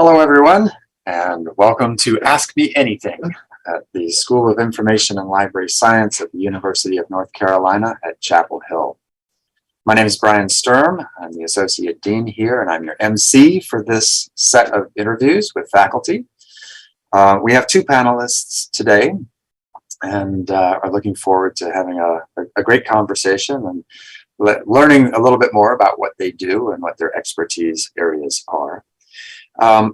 Hello, everyone, and welcome to Ask Me Anything at the School of Information and Library Science at the University of North Carolina at Chapel Hill. My name is Brian Sturm. I'm the Associate Dean here, and I'm your MC for this set of interviews with faculty. We have two panelists today and are looking forward to having a great conversation and learning a little bit more about what they do and what their expertise areas are.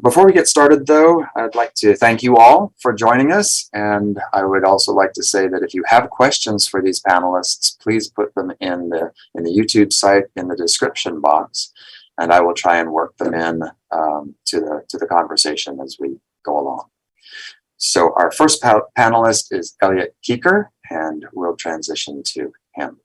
Before we get started, though, I'd like to thank you all for joining us, and I would also like to say that if you have questions for these panelists, please put them in the YouTube site in the description box, and I will try and work them in to the conversation as we go along. So our first panelist is Elliott Kuecker, and we'll transition to him.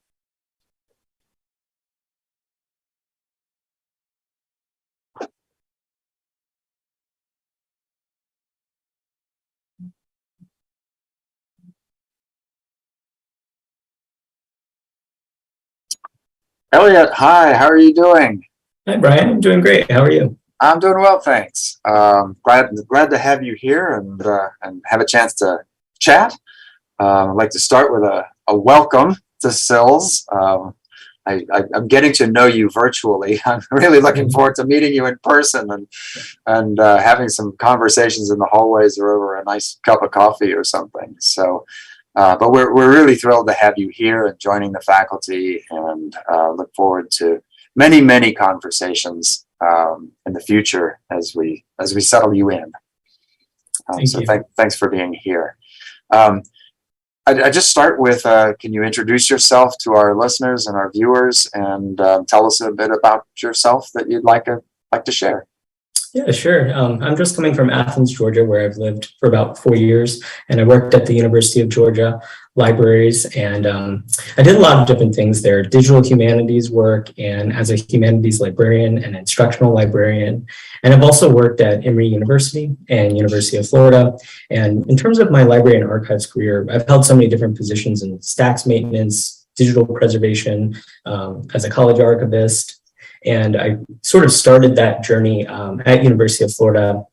Elliott, hi, how are you doing? Hi, Brian. I'm doing great. How are you? I'm doing well, thanks. Glad to have you here and have a chance to chat. I'd like to start with a welcome to SILS. I'm getting to know you virtually. I'm really looking forward to meeting you in person and having some conversations in the hallways or over a nice cup of coffee or something. So. But we're really thrilled to have you here and joining the faculty, and look forward to many conversations in the future as we settle you in. Thanks for being here. I just start with, can you introduce yourself to our listeners and our viewers, and tell us a bit about yourself that you'd like to share? Yeah, sure. I'm just coming from Athens, Georgia, where I've lived for about 4 years, and I worked at the University of Georgia libraries, and I did a lot of different things there: digital humanities work, and as a humanities librarian and instructional librarian. And I've also worked at Emory University and University of Florida. And in terms of my library and archives career, I've held so many different positions in stacks maintenance, digital preservation, as a college archivist. And I sort of started that journey at University of Florida,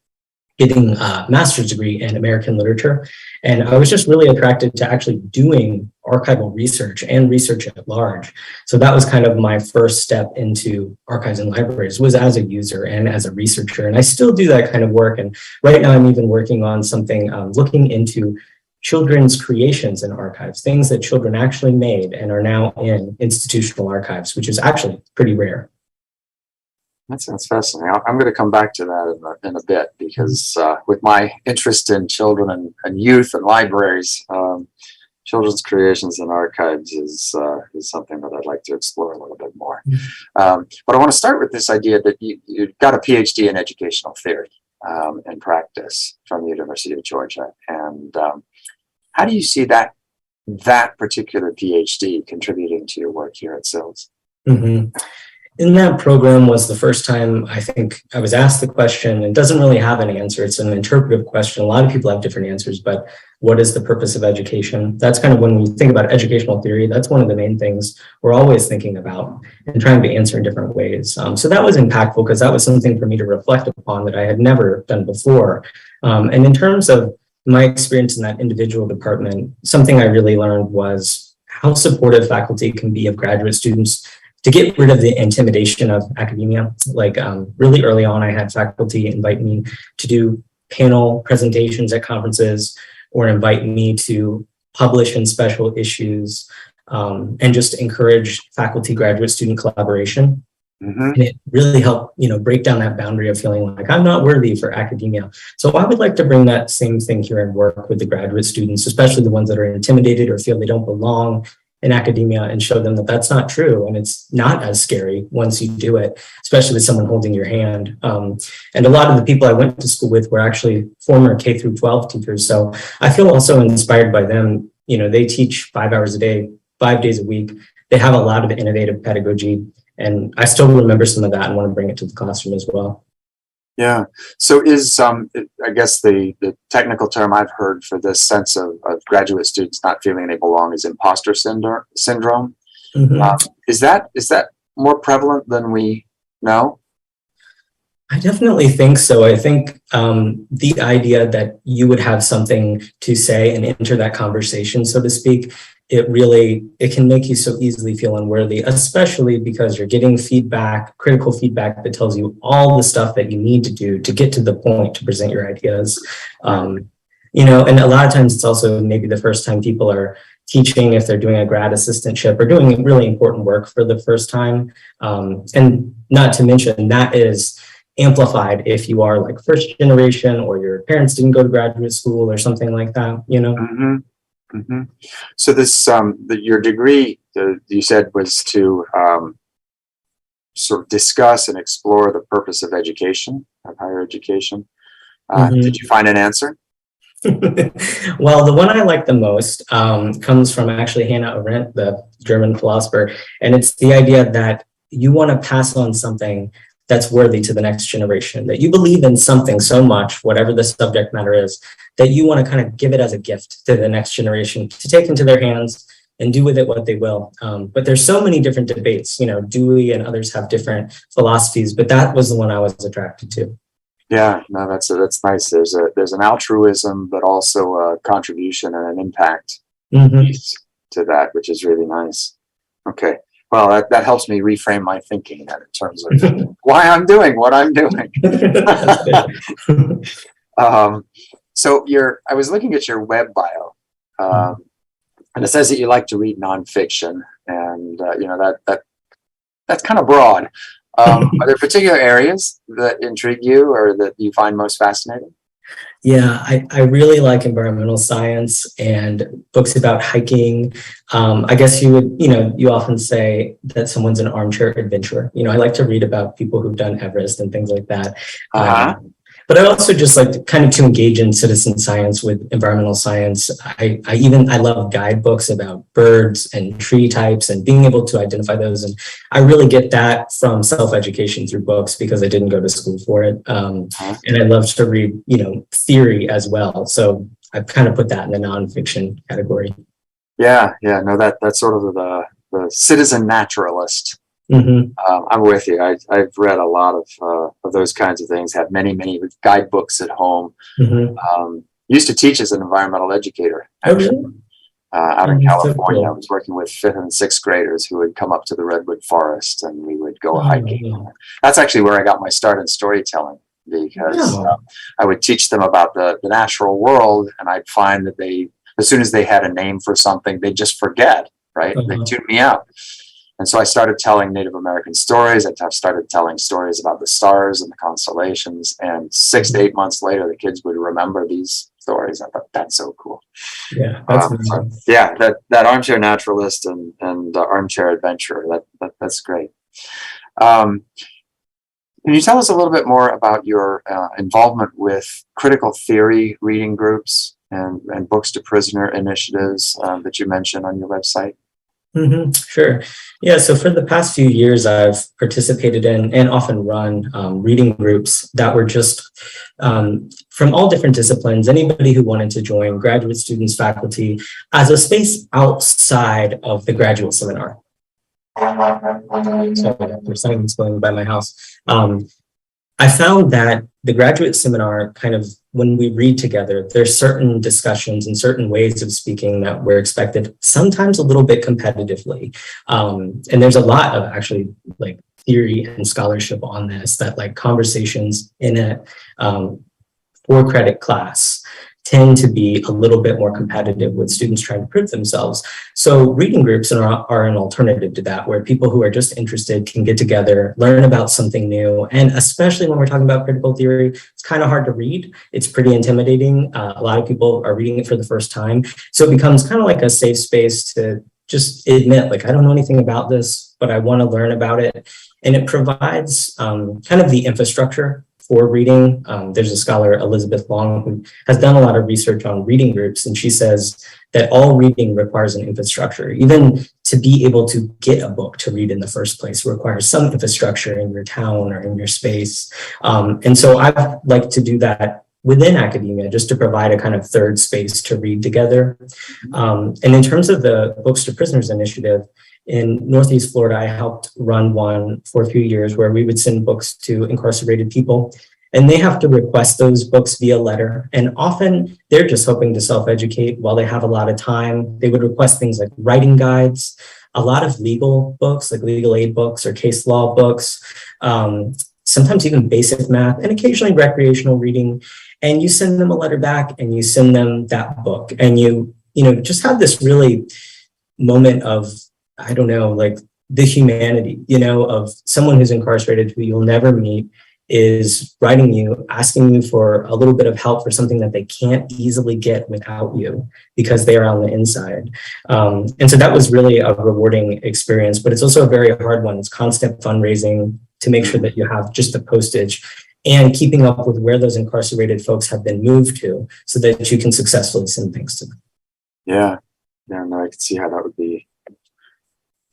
getting a master's degree in American literature. And I was just really attracted to actually doing archival research and research at large. So that was kind of my first step into archives and libraries, was as a user and as a researcher. And I still do that kind of work. And right now I'm even working on something looking into children's creations in archives, things that children actually made and are now in institutional archives, which is actually pretty rare. That sounds fascinating. I'm going to come back to that in a bit, because with my interest in children and youth and libraries, children's creations and archives is something that I'd like to explore a little bit more. But I want to start with this idea that you got a PhD in educational theory and practice from the University of Georgia. And how do you see that particular PhD contributing to your work here at SILS? Mm-hmm. In that program was the first time I think I was asked the question. It doesn't really have an answer. It's an interpretive question. A lot of people have different answers, but what is the purpose of education? That's kind of when we think about educational theory, that's one of the main things we're always thinking about and trying to answer in different ways. So that was impactful, because that was something for me to reflect upon that I had never done before. And in terms of my experience in that individual department, something I really learned was how supportive faculty can be of graduate students to get rid of the intimidation of academia. Like really early on, I had faculty invite me to do panel presentations at conferences, or invite me to publish in special issues, and just encourage faculty graduate student collaboration. Mm-hmm. And it really helped, break down that boundary of feeling like I'm not worthy for academia. So I would like to bring that same thing here and work with the graduate students, especially the ones that are intimidated or feel they don't belong in academia, and show them that that's not true, and it's not as scary once you do it, especially with someone holding your hand. And a lot of the people I went to school with were actually former K through 12 teachers, so I feel also inspired by them. They teach 5 hours a day, 5 days a week. They have a lot of innovative pedagogy, and I still remember some of that and want to bring it to the classroom as well. Yeah. So is, I guess the technical term I've heard for this sense of graduate students not feeling they belong is imposter syndrome. Mm-hmm. Is that more prevalent than we know? I definitely think so. I think the idea that you would have something to say and enter that conversation, so to speak, it can make you so easily feel unworthy, especially because you're getting feedback, critical feedback that tells you all the stuff that you need to do to get to the point to present your ideas. And a lot of times it's also maybe the first time people are teaching, if they're doing a grad assistantship or doing really important work for the first time. And not to mention that is amplified if you are like first generation or your parents didn't go to graduate school or something like that, Mm-hmm. Mm-hmm. So this, your degree, you said, was to sort of discuss and explore the purpose of education, of higher education. Did you find an answer? Well, the one I like the most comes from actually Hannah Arendt, the German philosopher, and it's the idea that you want to pass on something that's worthy to the next generation, that you believe in something so much, whatever the subject matter is, that you want to kind of give it as a gift to the next generation to take into their hands and do with it what they will. But there's so many different debates, Dewey and others have different philosophies, but that was the one I was attracted to. Yeah, no, that's nice. There's an altruism, but also a contribution and an impact piece to that, which is really nice. Okay. Well, that helps me reframe my thinking in terms of why I'm doing what I'm doing. So I was looking at your web bio, and it says that you like to read nonfiction, and that's kind of broad. Are there particular areas that intrigue you or that you find most fascinating? Yeah, I really like environmental science and books about hiking. I guess you often say that someone's an armchair adventurer. I like to read about people who've done Everest and things like that. But I also just like to engage in citizen science with environmental science. I love guidebooks about birds and tree types and being able to identify those. And I really get that from self-education through books because I didn't go to school for it. And I love to read, theory as well. So I've kind of put that in the nonfiction category. Yeah, no, that's sort of the citizen naturalist. I'm with you. I've read a lot of those kinds of things, have many guidebooks at home. Used to teach as an environmental educator, actually, out in California. So cool. I was working with 5th and 6th graders who would come up to the redwood forest and we would go hiking. That's actually where I got my start in storytelling, because I would teach them about the natural world, and I'd find that as soon as they had a name for something, they'd just forget, right? They tune me out. And so I started telling Native American stories. I started telling stories about the stars and the constellations. And 6 to 8 months later, the kids would remember these stories. I thought, that's so cool. Yeah, that's that armchair naturalist and armchair adventurer, that's great. Can you tell us a little bit more about your involvement with critical theory reading groups and books to prisoner initiatives that you mentioned on your website? Sure. Yeah, so for the past few years, I've participated in and often run reading groups that were just from all different disciplines, anybody who wanted to join, graduate students, faculty, as a space outside of the graduate seminar. So there's something going by my house. I found that the graduate seminar when we read together, there's certain discussions and certain ways of speaking that we're expected, sometimes a little bit competitively. And there's a lot of actually theory and scholarship on this, that conversations in a 4-credit class tend to be a little bit more competitive with students trying to prove themselves. So reading groups are an alternative to that, where people who are just interested can get together, learn about something new. And especially when we're talking about critical theory, it's kind of hard to read. It's pretty intimidating. A lot of people are reading it for the first time. So it becomes kind of like a safe space to just admit, I don't know anything about this, but I want to learn about it. And it provides kind of the infrastructure for reading. There's a scholar, Elizabeth Long, who has done a lot of research on reading groups, and she says that all reading requires an infrastructure. Even to be able to get a book to read in the first place requires some infrastructure in your town or in your space. And so I like to do that within academia, just to provide a kind of third space to read together. And in terms of the Books to Prisoners initiative, in Northeast Florida, I helped run one for a few years where we would send books to incarcerated people, and they have to request those books via letter. And often they're just hoping to self-educate while they have a lot of time. They would request things like writing guides, a lot of legal books, like legal aid books or case law books, sometimes even basic math, and occasionally recreational reading. And you send them a letter back and you send them that book. And you just have this really moment of, I don't know, like the humanity, of someone who's incarcerated who you'll never meet is writing you, asking you for a little bit of help for something that they can't easily get without you because they are on the inside. And so that was really a rewarding experience, but it's also a very hard one. It's constant fundraising to make sure that you have just the postage and keeping up with where those incarcerated folks have been moved to so that you can successfully send things to them. Yeah, no, I can see how that would be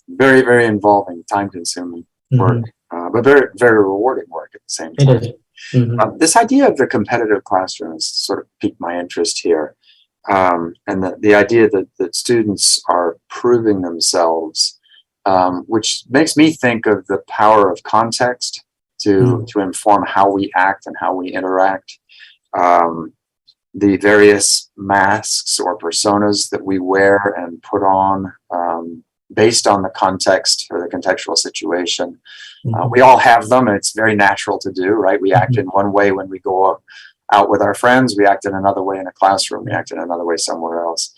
very, very involving, time-consuming work, but very, very rewarding work at the same time. It is. This idea of the competitive classroom has sort of piqued my interest here, and the idea that students are proving themselves, which makes me think of the power of context to inform how we act and how we interact. The various masks or personas that we wear and put on based on the context or the contextual situation. We all have them, and it's very natural to do, right? We act in one way when we go out with our friends, we act in another way in a classroom, we act in another way somewhere else.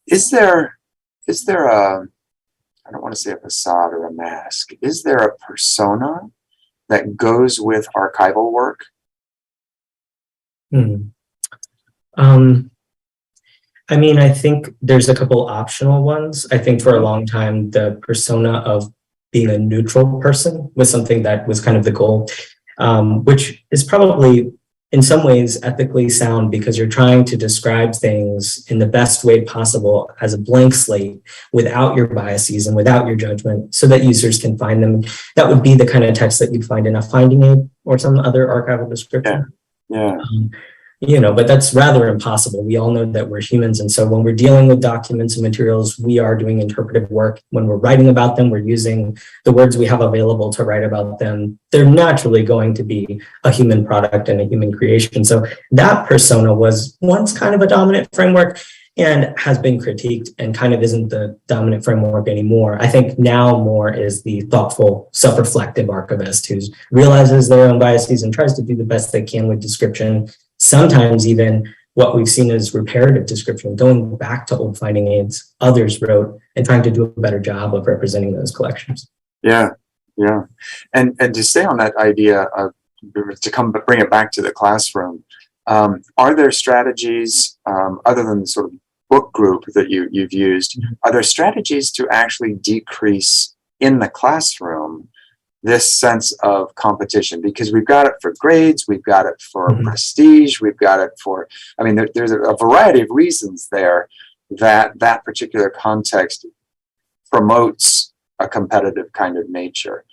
Is there a, I don't want to say a facade or a mask, is there a persona that goes with archival work? I mean, I think there's a couple optional ones. I think for a long time, the persona of being a neutral person was something that was kind of the goal, which is probably in some ways ethically sound because you're trying to describe things in the best way possible as a blank slate without your biases and without your judgment so that users can find them. That would be the kind of text that you'd find in a finding aid or some other archival description. Yeah. But that's rather impossible. We all know that we're humans. And so when we're dealing with documents and materials, we are doing interpretive work. When we're writing about them, we're using the words we have available to write about them. They're naturally going to be a human product and a human creation. So that persona was once kind of a dominant framework and has been critiqued and kind of isn't the dominant framework anymore. I think now more is the thoughtful, self-reflective archivist who realizes their own biases and tries to do the best they can with description. Sometimes even what we've seen is reparative description, going back to old finding aids others wrote and trying to do a better job of representing those collections. Yeah. And to stay on that idea of bring it back to the classroom, are there strategies other than the sort of book group that you've used? Are there strategies to actually decrease in the classroom this sense of competition? Because we've got it for grades, we've got it for prestige, we've got it for, there's a variety of reasons there that particular context promotes a competitive kind of nature.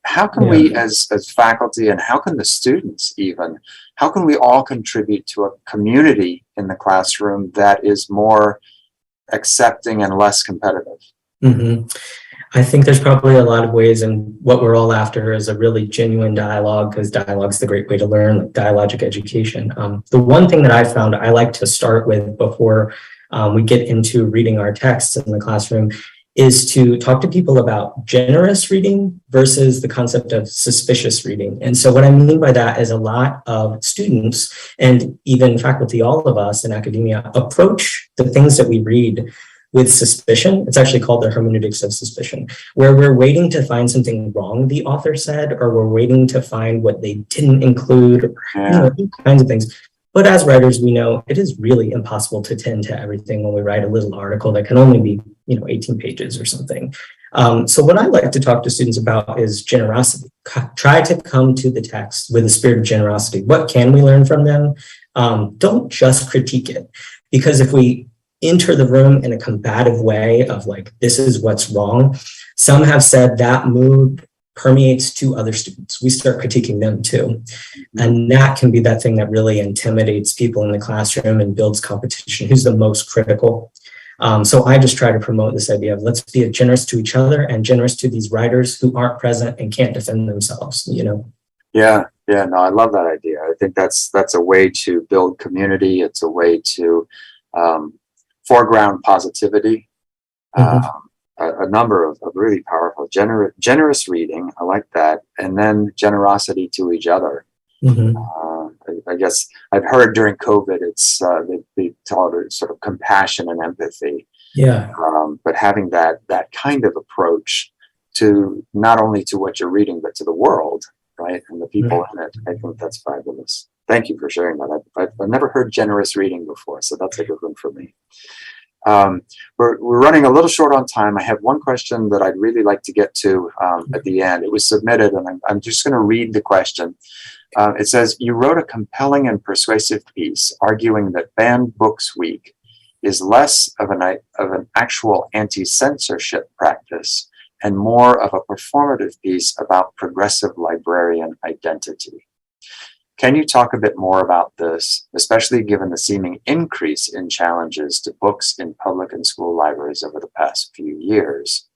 How can we as faculty, and how can the students even, how can we all contribute to a community in the classroom that is more accepting and less competitive? I think there's probably a lot of ways, and what we're all after is a really genuine dialogue, because dialogue's the great way to learn, like dialogic education. The one thing that I found I like to start with before we get into reading our texts in the classroom is to talk to people about generous reading versus the concept of suspicious reading. And so what I mean by that is a lot of students and even faculty, all of us in academia, approach the things that we read with suspicion. It's actually called the hermeneutics of suspicion, where we're waiting to find something wrong the author said, or we're waiting to find what they didn't include, all kinds of things. But as writers, we know it is really impossible to tend to everything when we write a little article that can only be, 18 pages or something. So what I like to talk to students about is generosity. Try to come to the text with a spirit of generosity. What can we learn from them? Don't just critique it, because if we enter the room in a combative way of like, this is what's wrong, some have said that mood permeates to other students. We start critiquing them too. And that can be that thing that really intimidates people in the classroom and builds competition. Who's the most critical? So I just try to promote this idea of let's be generous to each other and generous to these writers who aren't present and can't defend themselves, you know? Yeah, no, I love that idea. I think that's a way to build community. It's a way to foreground positivity. A number of really powerful, generous reading. I like that. And then generosity to each other. I guess I've heard during COVID, it's they call it sort of compassion and empathy. Yeah. But having that kind of approach to not only to what you're reading, but to the world, right? And the people in it. I think that's fabulous. Thank you for sharing that. I've never heard generous reading before, so that's a good one for me. We're running a little short on time. I have one question that I'd really like to get to at the end. It was submitted, and I'm just going to read the question. It says, you wrote a compelling and persuasive piece arguing that Banned Books Week is less of an actual anti-censorship practice and more of a performative piece about progressive librarian identity. Can you talk a bit more about this, especially given the seeming increase in challenges to books in public and school libraries over the past few years?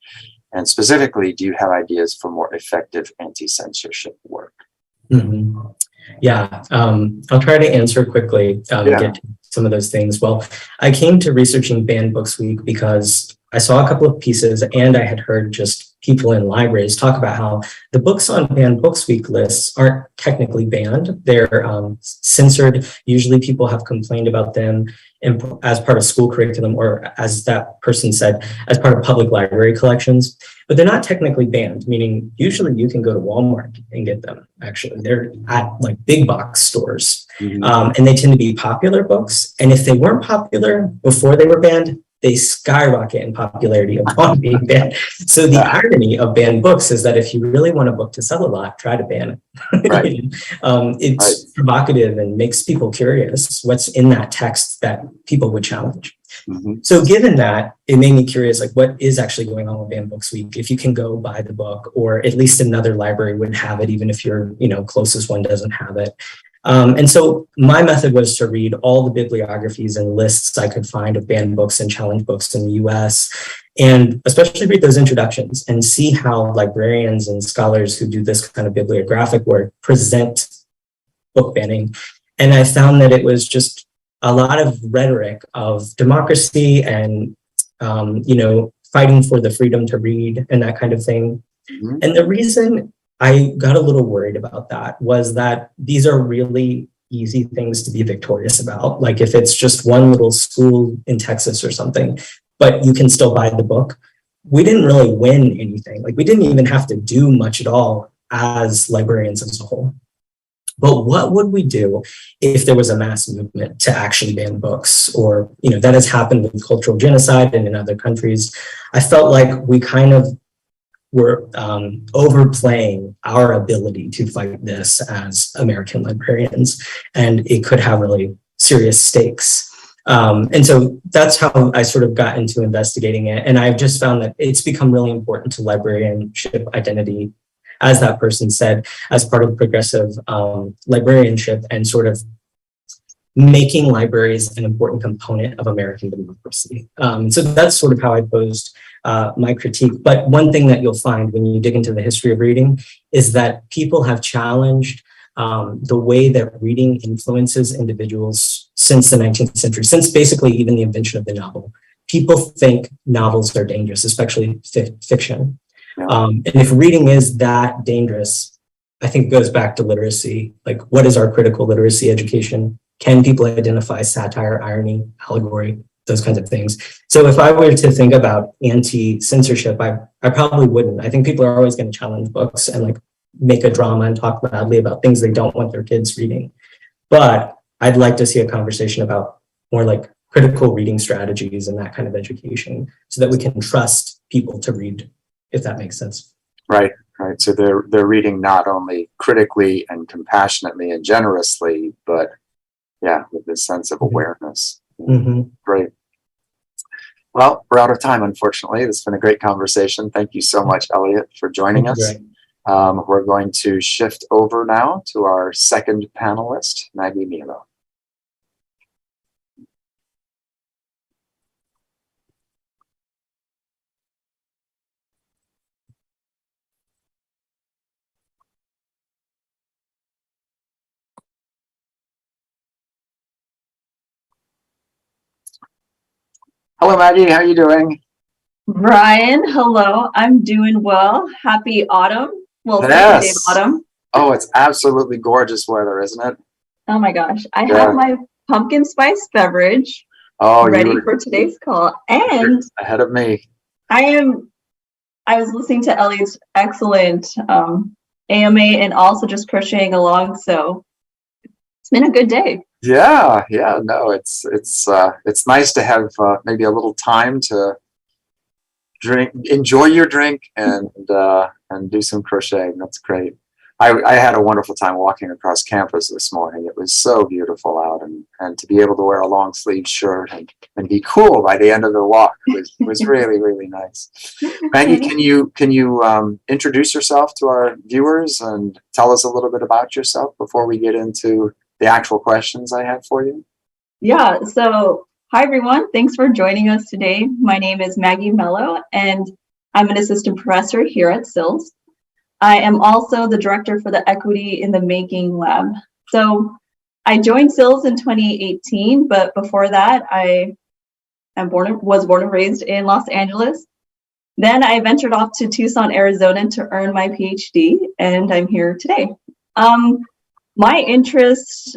And specifically, do you have ideas for more effective anti-censorship work? Yeah, I'll try to answer quickly, get to some of those things. Well, I came to researching Banned Books Week because I saw a couple of pieces and I had heard just people in libraries talk about how the books on Banned Books Week lists aren't technically banned. They're censored. Usually people have complained about them as part of school curriculum, or as that person said, as part of public library collections, but they're not technically banned, meaning usually you can go to Walmart and get them. Actually, they're at like big box stores, and they tend to be popular books. And if they weren't popular before they were banned, they skyrocket in popularity upon being banned. So the irony of banned books is that if you really want a book to sell a lot, try to ban it. Right. It's provocative and makes people curious. What's in that text that people would challenge? So given that, it made me curious, like what is actually going on with Banned Books Week? If you can go buy the book, or at least another library would have it, even if your closest one doesn't have it. And so my method was to read all the bibliographies and lists I could find of banned books and challenge books in the US, and especially read those introductions and see how librarians and scholars who do this kind of bibliographic work present book banning. And I found that it was just a lot of rhetoric of democracy and, fighting for the freedom to read and that kind of thing. And the reason I got a little worried about that was that these are really easy things to be victorious about. Like if it's just one little school in Texas or something, but you can still buy the book. We didn't really win anything. Like we didn't even have to do much at all as librarians as a whole. But what would we do if there was a mass movement to actually ban books, or, that has happened with cultural genocide and in other countries? I felt like we kind of were overplaying our ability to fight this as American librarians, and it could have really serious stakes. And so that's how I sort of got into investigating it. And I've just found that it's become really important to librarianship identity, as that person said, as part of progressive librarianship, and sort of making libraries an important component of American democracy. So that's sort of how I posed my critique. But one thing that you'll find when you dig into the history of reading is that people have challenged the way that reading influences individuals since the 19th century, since basically even the invention of the novel. People think novels are dangerous, especially fiction. And if reading is that dangerous, I think it goes back to literacy. Like, what is our critical literacy education? Can people identify satire, irony, allegory, those kinds of things? So if I were to think about anti-censorship, I probably wouldn't. I think people are always going to challenge books and like make a drama and talk loudly about things they don't want their kids reading. But I'd like to see a conversation about more like critical reading strategies and that kind of education, so that we can trust people to read, if that makes sense. Right. So they're reading not only critically and compassionately and generously, but with this sense of awareness. Great. Well, we're out of time, unfortunately. This has been a great conversation. Thank you so much, Elliott, for joining us. We're going to shift over now to our second panelist, Maggie Melo. Hello, Maggie. How are you doing? Brian, hello. I'm doing well. Happy autumn. Well, second day of Yes. autumn. Oh, it's absolutely gorgeous weather, isn't it? Oh my gosh. I Yeah. have my pumpkin spice beverage Oh, ready you for today's call. And were ahead of me. I was listening to Elliott's excellent AMA and also just crocheting along. So it's been a good day. Yeah, no, it's nice to have maybe a little time to enjoy your drink and do some crocheting. That's great. I had a wonderful time walking across campus this morning. It was so beautiful out, and to be able to wear a long sleeve shirt and be cool by the end of the walk was really, really nice. Maggie, can you introduce yourself to our viewers and tell us a little bit about yourself before we get into the actual questions I have for you? Yeah, so hi everyone. Thanks for joining us today. My name is Maggie Melo, and I'm an assistant professor here at SILS. I am also the director for the Equity in the Making lab. So I joined SILS in 2018, but before that, I was born and raised in Los Angeles. Then I ventured off to Tucson, Arizona to earn my PhD, and I'm here today. My interests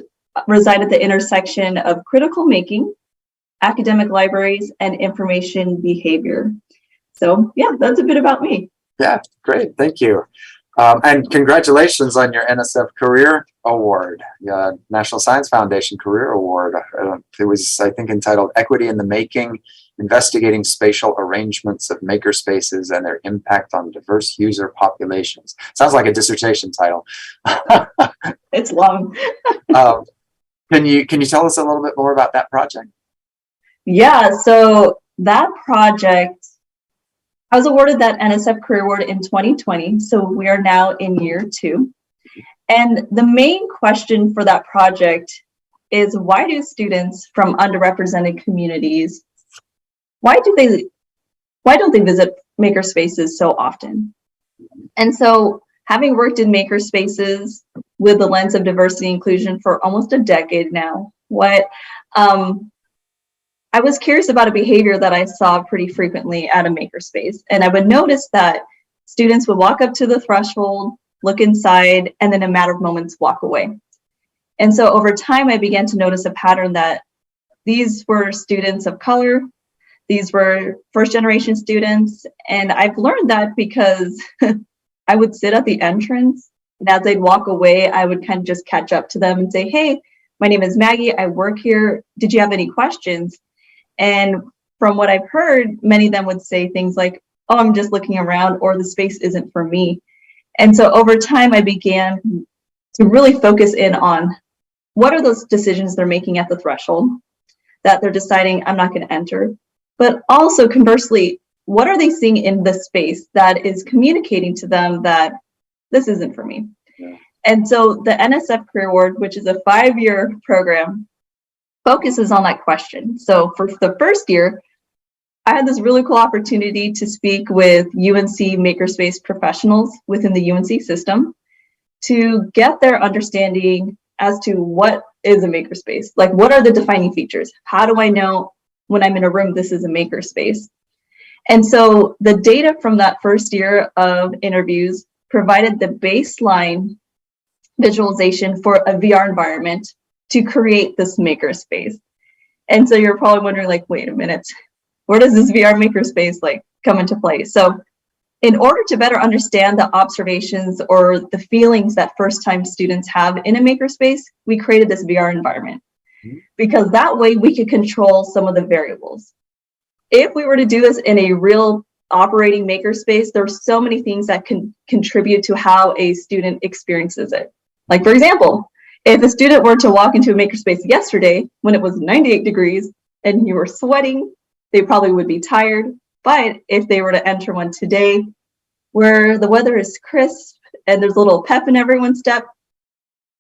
reside at the intersection of critical making, academic libraries, and information behavior. So yeah, that's a bit about me. Yeah, great. Thank you. And congratulations on your NSF Career Award, National Science Foundation Career Award. It was, I think, entitled Equity in the Making, Investigating Spatial Arrangements of Makerspaces and Their Impact on Diverse User Populations. Sounds like a dissertation title. It's long. Can you tell us a little bit more about that project? Yeah, so that project, I was awarded that NSF Career Award in 2020, so we are now in year 2. And the main question for that project is, why do students from underrepresented communities, why don't they visit makerspaces so often? And so having worked in makerspaces with the lens of diversity and inclusion for almost a decade now, I was curious about a behavior that I saw pretty frequently at a makerspace. And I would notice that students would walk up to the threshold, look inside, and then in a matter of moments walk away. And so over time, I began to notice a pattern that these were students of color, these were first-generation students, and I've learned that because I would sit at the entrance, and as they'd walk away, I would kind of just catch up to them and say, hey, my name is Maggie, I work here, did you have any questions? And from what I've heard, many of them would say things like, oh, I'm just looking around, or the space isn't for me. And so over time, I began to really focus in on what are those decisions they're making at the threshold that they're deciding I'm not going to enter. But also conversely, what are they seeing in the space that is communicating to them that this isn't for me? Yeah. And so the NSF Career Award, which is a 5-year program, focuses on that question. So for the first year, I had this really cool opportunity to speak with UNC Makerspace professionals within the UNC system to get their understanding as to what is a makerspace. Like, what are the defining features? How do I know when I'm in a room, this is a makerspace? And so the data from that first year of interviews provided the baseline visualization for a VR environment to create this makerspace. And so you're probably wondering, like, wait a minute, where does this VR makerspace like come into play? So in order to better understand the observations or the feelings that first-time students have in a makerspace, we created this VR environment, because that way we could control some of the variables. If we were to do this in a real operating makerspace, there's so many things that can contribute to how a student experiences it. Like, for example, if a student were to walk into a makerspace yesterday when it was 98 degrees and you were sweating, they probably would be tired. But if they were to enter one today where the weather is crisp and there's a little pep in everyone's step,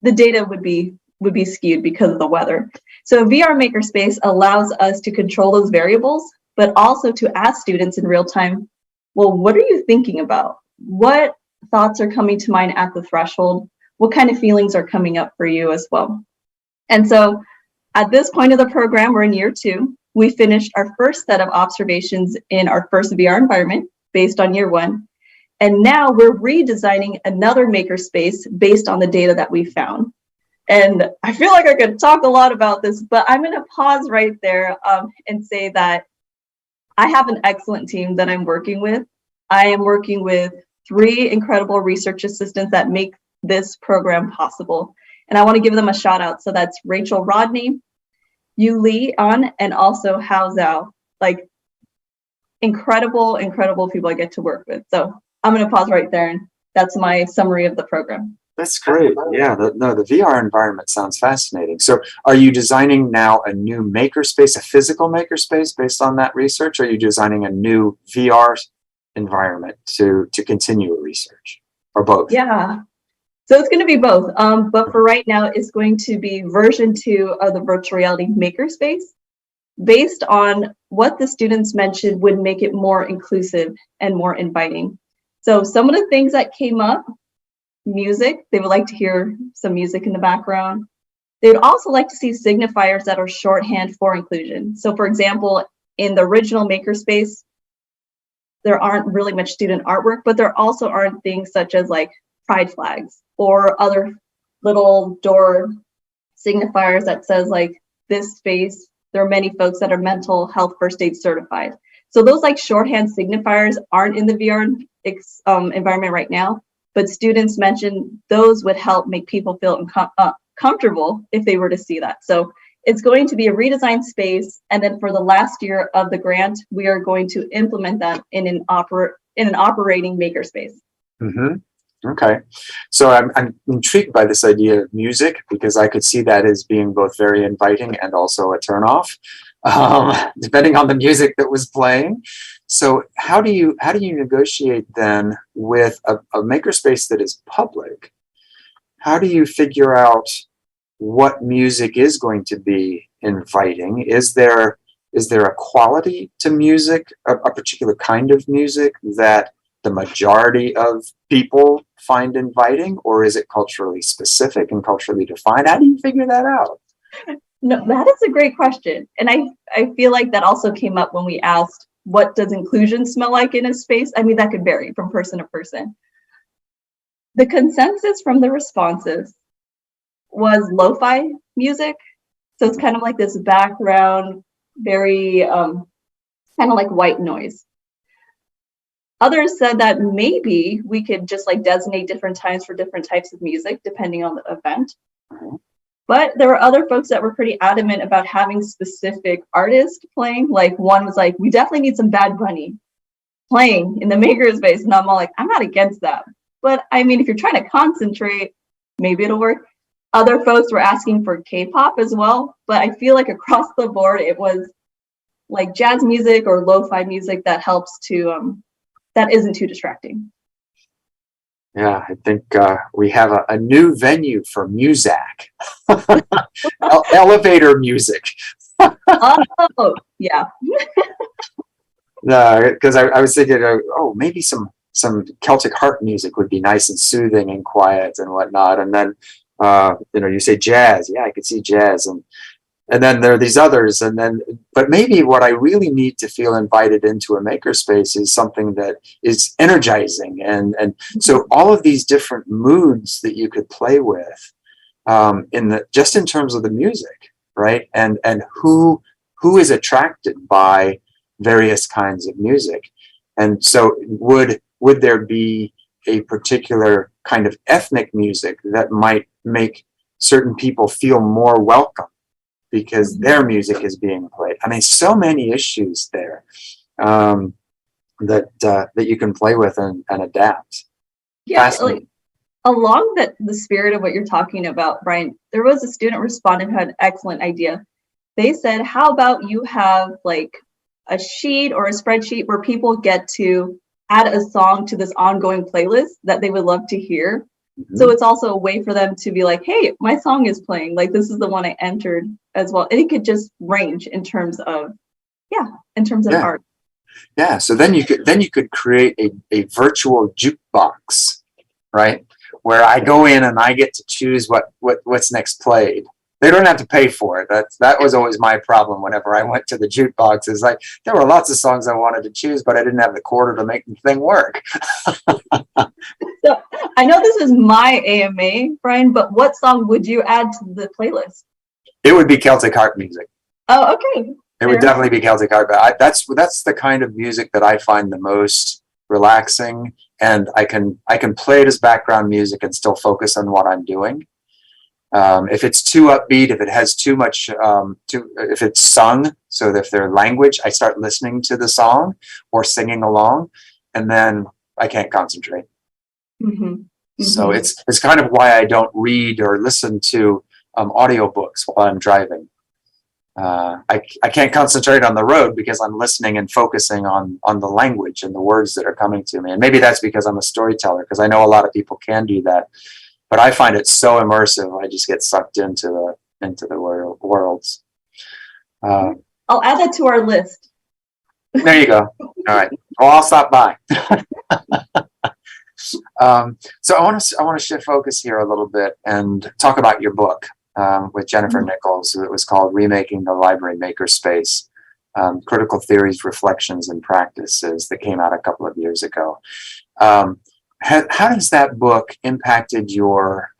the data would be skewed because of the weather. So VR Makerspace allows us to control those variables, but also to ask students in real time, well, what are you thinking about? What thoughts are coming to mind at the threshold? What kind of feelings are coming up for you as well? And so at this point of the program, we're in year 2. We finished our first set of observations in our first VR environment based on year 1. And now we're redesigning another makerspace based on the data that we found. And I feel like I could talk a lot about this, but I'm going to pause right there and say that I have an excellent team that I'm working with. I am working with 3 incredible research assistants that make this program possible. And I want to give them a shout out. So that's Rachel Rodney, Yu Lee On, and also Hao Zhao. Like incredible people I get to work with. So I'm going to pause right there. And that's my summary of the program. That's great. Yeah, the VR environment sounds fascinating. So are you designing now a new makerspace, a physical makerspace based on that research? Or are you designing a new VR environment to continue research, or both? Yeah. So it's going to be both. But for right now, it's going to be version 2 of the virtual reality makerspace based on what the students mentioned would make it more inclusive and more inviting. So some of the things that came up, music, they would like to hear some music in the background. They would also like to see signifiers that are shorthand for inclusion. So for example, in the original makerspace, there aren't really much student artwork, but there also aren't things such as like pride flags or other little door signifiers that says like this space, there are many folks that are mental health first aid certified. So those like shorthand signifiers aren't in the VR environment right now, but students mentioned those would help make people feel comfortable if they were to see that. So it's going to be a redesigned space. And then for the last year of the grant, we are going to implement that in an operating makerspace. Mm-hmm. Okay. So I'm intrigued by this idea of music, because I could see that as being both very inviting and also a turnoff, depending on the music that was playing. So how do you negotiate then with a makerspace that is public? How do you figure out what music is going to be inviting? Is there a quality to music, a particular kind of music that the majority of people find inviting, or is it culturally specific and culturally defined? How do you figure that out? No, that is a great question. And I feel like that also came up when we asked, what does inclusion smell like in a space? I mean, that could vary from person to person. The consensus from the responses was lo-fi music. So it's kind of like this background, very kind of like white noise. Others said that maybe we could just like designate different times for different types of music, depending on the event. But there were other folks that were pretty adamant about having specific artists playing. Like one was like, we definitely need some Bad Bunny playing in the makerspace. And I'm all like, I'm not against that. But I mean, if you're trying to concentrate, maybe it'll work. Other folks were asking for K-pop as well. But I feel like across the board, it was like jazz music or lo-fi music that helps to, that isn't too distracting. Yeah, I think we have a new venue for Muzak. Elevator music. Oh, yeah. Because I was thinking, maybe some Celtic harp music would be nice and soothing and quiet and whatnot. And then, you say jazz. Yeah, I could see jazz. And then there are these others. But maybe what I really need to feel invited into a makerspace is something that is energizing. And so all of these different moods that you could play with just in terms of the music, right? And who is attracted by various kinds of music. And so would there be a particular kind of ethnic music that might make certain people feel more welcome because their music is being played? I mean, so many issues there that you can play with and adapt. Yeah, like along the spirit of what you're talking about, Brian, there was a student respondent who had an excellent idea. They said, how about you have like a sheet or a spreadsheet where people get to add a song to this ongoing playlist that they would love to hear. So it's also a way for them to be like, hey, my song is playing. Like, this is the one I entered as well. And it could just range in terms of, art. Yeah. So then you could create a virtual jukebox, right? Where I go in and I get to choose what's next played. They don't have to pay for it. That was always my problem whenever I went to the jukebox. Is like there were lots of songs I wanted to choose, but I didn't have the quarter to make the thing work. So I know this is my AMA, Brian, but what song would you add to the playlist? It would be Celtic harp music. Oh, okay. It would definitely be Celtic harp. That's the kind of music that I find the most relaxing, and I can play it as background music and still focus on what I'm doing. If it's too upbeat, if it has too much, if it's sung, so if their language, I start listening to the song or singing along, and then I can't concentrate. So it's kind of why I don't read or listen to audiobooks while I'm driving. I can't concentrate on the road because I'm listening and focusing on the language and the words that are coming to me. And maybe that's because I'm a storyteller, because I know a lot of people can do that. But I find it so immersive. I just get sucked into the worlds. I'll add that to our list. There you go. All right. Well, I'll stop by. So I want to shift focus here a little bit and talk about your book with Jennifer Nichols. It was called Remaking the Library Makerspace: Critical Theories, Reflections, and Practices, that came out a couple of years ago. How has that book impacted your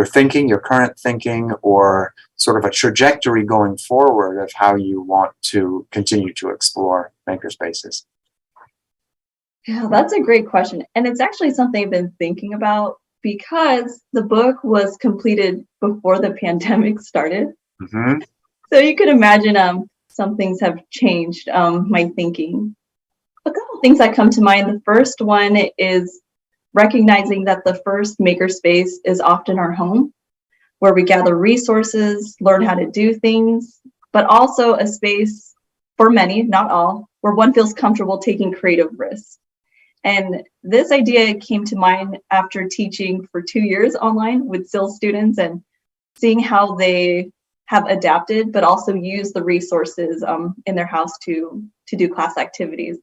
thinking, your current thinking, or sort of a trajectory going forward of how you want to continue to explore makerspaces? Yeah, that's a great question. And it's actually something I've been thinking about because the book was completed before the pandemic started. So you could imagine some things have changed my thinking. A couple things that come to mind. The first one is recognizing that the first makerspace is often our home, where we gather resources, learn how to do things, but also a space for many, not all, where one feels comfortable taking creative risks. And this idea came to mind after teaching for 2 years online with SILS students and seeing how they have adapted, but also use the resources in their house to do class activities.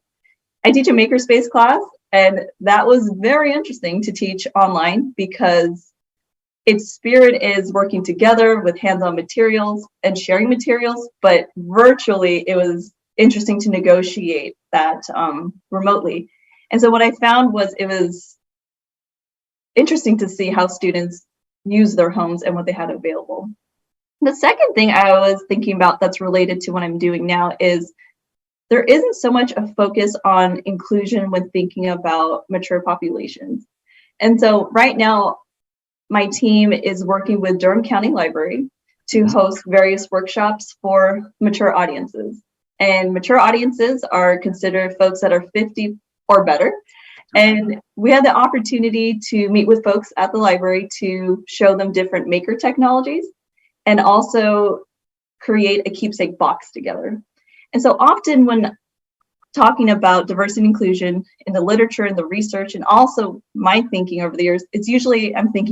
I teach a makerspace class, and that was very interesting to teach online because its spirit is working together with hands-on materials and sharing materials, but virtually it was interesting to negotiate that remotely. And so what I found was it was interesting to see how students use their homes and what they had available. The second thing I was thinking about that's related to what I'm doing now is there isn't so much a focus on inclusion when thinking about mature populations. And so right now, my team is working with Durham County Library to host various workshops for mature audiences. And mature audiences are considered folks that are 50 or better. And we had the opportunity to meet with folks at the library to show them different maker technologies and also create a keepsake box together. And so often when talking about diversity and inclusion in the literature and the research and also my thinking over the years, it's usually I'm thinking